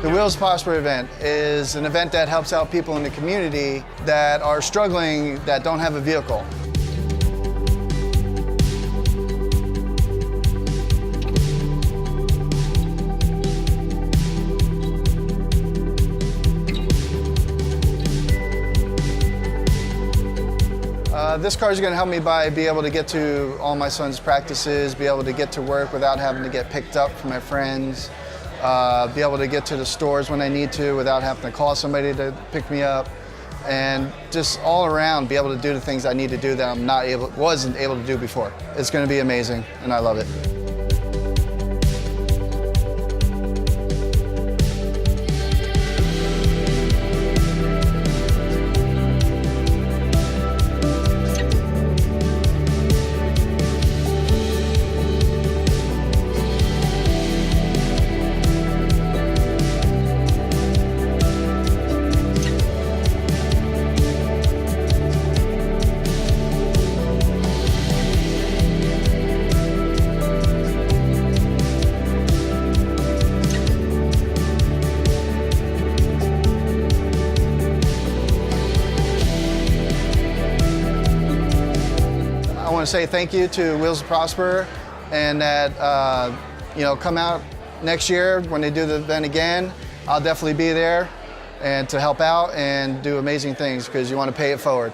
The Wheels Prosper event is an event that helps out people in the community that are struggling, that don't have a vehicle. This car is going to help me be able to get to all my son's practices, be able to get to work without having to get picked up from my friends, be able to get to the stores when I need to without having to call somebody to pick me up, and just all around be able to do the things I need to do that wasn't able to do before. It's going to be amazing, and I love it. I want to say thank you to Wheels Prosper, and that come out next year when they do the event again. I'll definitely be there and to help out and do amazing things because you want to pay it forward.